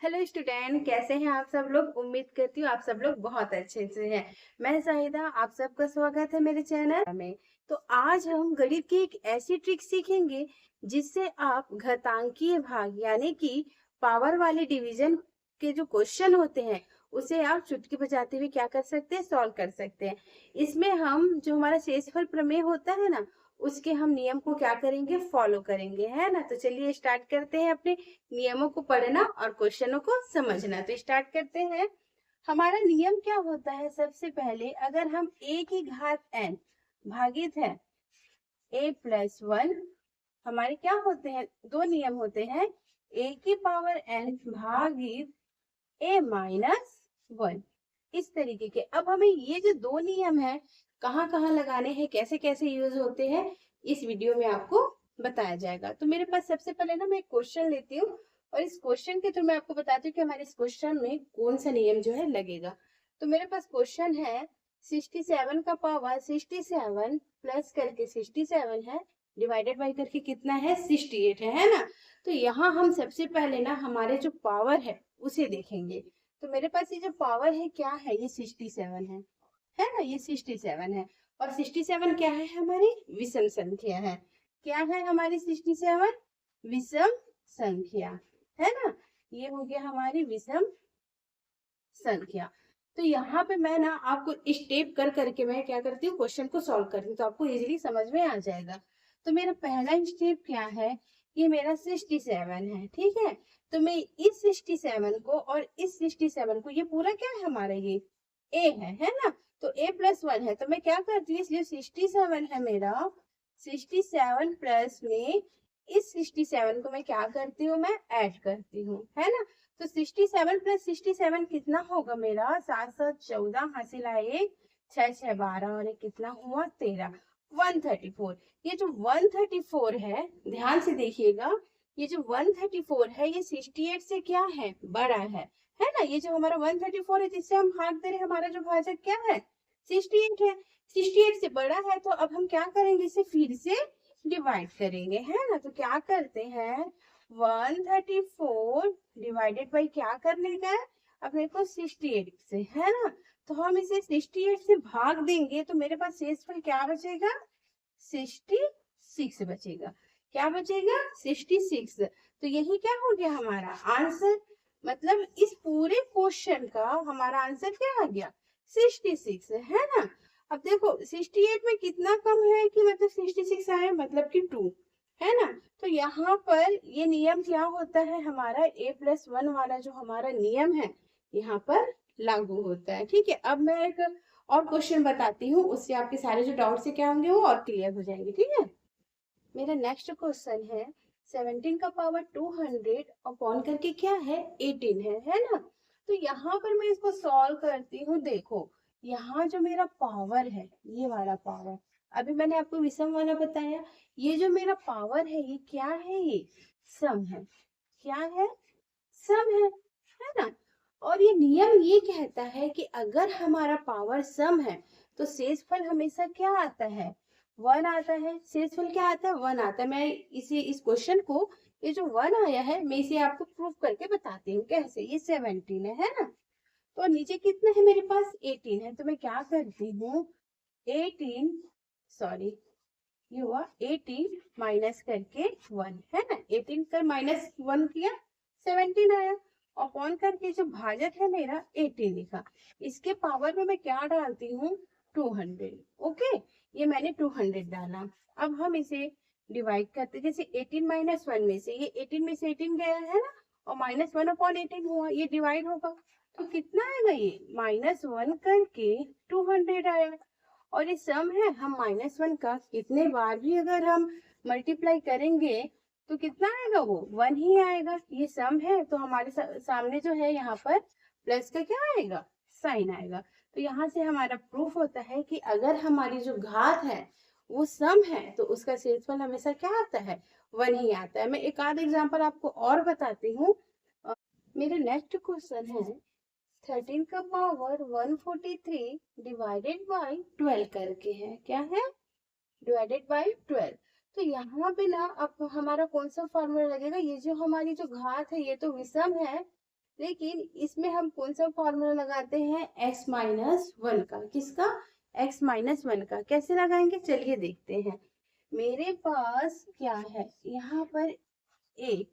Hello student, कैसे हैं आप सब लोग। उम्मीद करती हूँ आप सब लोग बहुत अच्छे से हैं। मैं शाहिदा, आप सबका स्वागत है मेरे चैनल में। तो आज हम गणित की एक ऐसी ट्रिक सीखेंगे जिससे आप घातांकीय भाग यानी कि पावर वाले डिवीजन के जो क्वेश्चन होते हैं उसे आप चुटकी बजाते हुए क्या कर सकते हैं, सॉल्व कर सकते हैं। इसमें हम जो हमारा शेषफल प्रमेय होता है ना, उसके हम नियम को क्या करेंगे, फॉलो करेंगे, है ना। तो चलिए स्टार्ट करते हैं अपने नियमों को पढ़ना और क्वेश्चनों को समझना। तो स्टार्ट करते हैं। हमारा नियम क्या होता है, सबसे पहले अगर हम a की घात n भागित है a+1, हमारे क्या होते हैं, दो नियम होते हैं, a की पावर n भागित a-1। इस तरीके के अब हमें ये जो दो नियम है कहाँ कहाँ लगाने हैं, कैसे कैसे यूज होते हैं, इस वीडियो में आपको बताया जाएगा। तो मेरे पास सबसे पहले ना मैं एक क्वेश्चन लेती हूँ और इस क्वेश्चन के थ्रू मैं आपको बताती हूँ कि हमारे इस क्वेश्चन में कौन सा नियम जो है लगेगा। तो मेरे पास क्वेश्चन है 67 का पावर 67 प्लस करके 67 है, डिवाइडेड बाई करके कितना है 68 है ना। तो यहाँ हम सबसे पहले ना हमारे जो पावर है उसे देखेंगे। तो मेरे पास ये जो पावर है क्या है, ये 67 है ना, ये 67 है। और 67 क्या है, हमारी विषम संख्या है। क्या है हमारी 67, विषम संख्या, है ना। ये हो गया हमारी विषम संख्या। तो यहाँ पे मैं ना आपको स्टेप कर करके मैं क्या करती हूँ, क्वेश्चन को सॉल्व करती हूँ, तो आपको इजीली समझ में आ जाएगा। तो मेरा पहला स्टेप क्या है, ये मेरा 67 है, ठीक है। तो मैं इस 67 को और इस 67 को, ये पूरा क्या है हमारा, ये a है ना। तो a+1 है, तो मैं क्या करती हूँ, इसलिए 67 है मेरा, 67 प्लस में इस 67 को मैं क्या करती हूँ, मैं ऐड करती हूँ, है ना। तो 67 प्लस 67 कितना होगा मेरा, 7 7 14 हासिल आए 6 6 12 और एक कितना हुआ 13, 134। ये जो 134 है, ध्यान से देखिएगा, ये जो 134 है ये 68 से क्या है, बड़ा है ना। ये जो हमारा 134 है जिससे हम भाग दे रहे हैं, हमारा जो भाजक क्या है 68 है, 68 से बड़ा है। तो अब हम क्या करेंगे, इसे फिर से डिवाइड करेंगे, है ना। तो क्या करते हैं, 134 डिवाइडेड बाई क्या करने का है, अपने को 68 से, है ना। तो हम इसे 68 से भाग देंगे तो मेरे पास शेषफल क्या बचेगा, 66 बचेगा। क्या बचेगा, 66। तो यही क्या हो गया हमारा आंसर, मतलब इस पूरे क्वेश्चन का हमारा आंसर क्या आ गया, 66, है ना। अब देखो 68 में कितना कम है कि मतलब 66 आया, मतलब कि 2, है ना। तो यहाँ पर ये नियम क्या होता है, हमारा a+1 वाला जो हमारा नियम है यहाँ पर लागू होता है, ठीक है। अब मैं एक और क्वेश्चन बताती हूँ, उससे आपके सारे जो डाउट्स है क्या होंगे वो और क्लियर हो जाएंगे, ठीक है। मेरा नेक्स्ट क्वेश्चन है 17 का पावर 200 अपॉन करके क्या है 18 है ना। तो यहाँ पर मैं इसको सॉल्व करती हूँ। देखो यहाँ जो मेरा पावर है, ये वाला पावर, अभी मैंने आपको विषम वाला बताया, ये जो मेरा पावर है ये क्या है, ये सम है। क्या है, सम है ना। और ये नियम ये कहता है कि अगर हमारा पावर सम है तो शेषफल हमेशा क्या आता है, 1 आता है। शेषफल क्या आता है, 1 आता है। मैं इस क्वेश्चन को, ये जो 1 आया है मैं इसे आपको प्रूफ करके बताती हूँ कैसे। ये 17 है ना। तो नीचे कितना है मेरे पास, 18 है। तो मैं क्या करती हूँ, 18, सॉरी ये हुआ 18 माइनस करके 1, है ना। 18 कर -1 किया 17 आया, अपॉन करके जो भाजक है मेरा 18 लिखा। इसके पावर में मैं क्या डालती हूँ, 200। ओके, ये मैंने 200 डाला। अब हम इसे डिवाइड करते, जैसे 18 -1 में से ये 18 में से 18 गया है ना, और -1/18 हुआ, ये डिवाइड होगा। तो कितना आएगा, ये -1 करके 200 आया। और ये सम है, हम -1 का कितने बार भी अगर हम मल्टीप्लाई करेंगे तो कितना आएगा, वो 1 ही आएगा। ये सम है तो हमारे सामने जो है यहाँ पर प्लस का क्या आएगा, साइन आएगा। तो यहाँ से हमारा प्रूफ होता है कि अगर हमारी जो घात है वो सम है तो उसका शेषफल हमेशा क्या आता है, 1 ही आता है। मैं एक आध एग्जाम्पल आपको और बताती हूँ। मेरे नेक्स्ट क्वेश्चन है 13 का पावर 143 डिवाइडेड बाई 12 करके है, क्या है, डिवाइडेड बाई 12। तो यहाँ पे ना अब हमारा कौन सा फॉर्मूला लगेगा, ये जो हमारी जो घात है ये तो विषम है, लेकिन इसमें हम कौन सा फॉर्मूला लगाते हैं, x-1 का। किसका, x-1 का। कैसे लगाएंगे चलिए देखते हैं। मेरे पास क्या है, यहाँ पर ए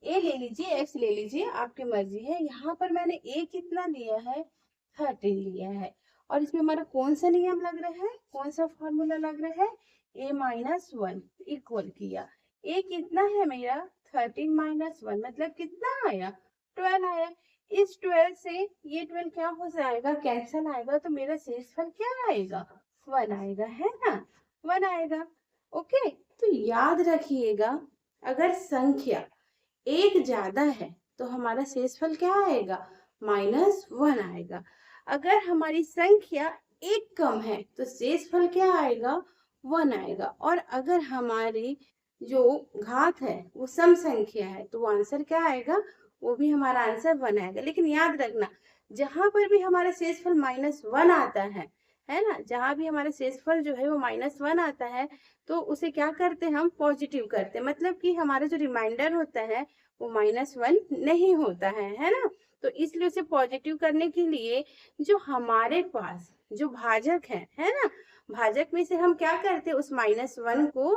ले लीजिए, x ले लीजिए, आपकी मर्जी है। यहाँ पर मैंने a कितना लिया है, 13 लिया है। और इसमें हमारा कौन सा नियम लग रहा है, कौन सा फॉर्मूला लग रहा है, a-1 इक्वल किया। a कितना है मेरा, 13-1 मतलब कितना आया, 12 आया। इस 12 से ये 12 क्या हो जाएगा, कैंसल आएगा, तो मेरा शेषफल क्या आएगा, 1 आएगा, है ना, 1 आएगा। ओके, तो याद रखिएगा, अगर संख्या एक ज्यादा है तो हमारा शेषफल क्या आएगा, -1 आएगा। अगर हमारी संख्या एक कम है तो शेषफल क्या आएगा, 1 आएगा। और अगर हमारी जो घात है वो सम संख्या है तो वो आंसर क्या आएगा, वो भी हमारा आंसर 1 आएगा। लेकिन याद रखना, जहां पर भी हमारा शेषफल -1 आता है ना, जहां भी हमारा शेषफल जो है वो -1 आता है तो उसे क्या करते हैं, हम पॉजिटिव करते हैं। मतलब कि हमारा जो रिमाइंडर होता है वो -1 नहीं होता है ना। तो इसलिए उसे पॉजिटिव करने के लिए जो हमारे पास जो भाजक है ना, भाजक में से हम क्या करते हैं, उस -1 को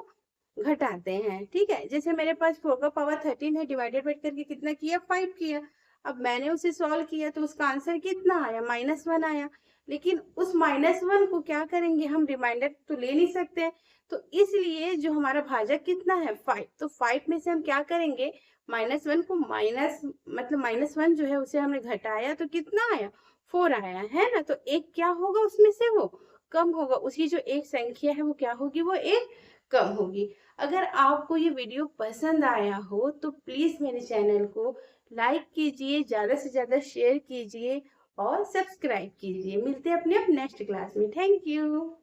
घटाते हैं। ठीक है, जैसे मेरे पास 4 का पावर 13 है, डिवाइडेड बाई करके कितना किया, 5 किया। अब मैंने उसे सॉल्व किया तो उसका आंसर कितना आया, -1 आया। लेकिन उस -1 को क्या करेंगे, हम रिमाइंडर तो ले नहीं सकते, तो इसलिए जो हमारा भाजक कितना है, 5, तो 5 में से हम क्या करेंगे, -1 को माइनस मतलब -1 जो है उसे हमने घटाया तो कितना आया, 4 आया, है ना। तो एक क्या होगा उसमें से, वो कम होगा, उसकी जो एक संख्या है वो क्या होगी, वो एक कम होगी। अगर आपको ये वीडियो पसंद आया हो तो प्लीज मेरे चैनल को लाइक कीजिए, ज्यादा से ज्यादा शेयर कीजिए और सब्सक्राइब कीजिए। मिलते हैं अपने नेक्स्ट क्लास में। Thank you.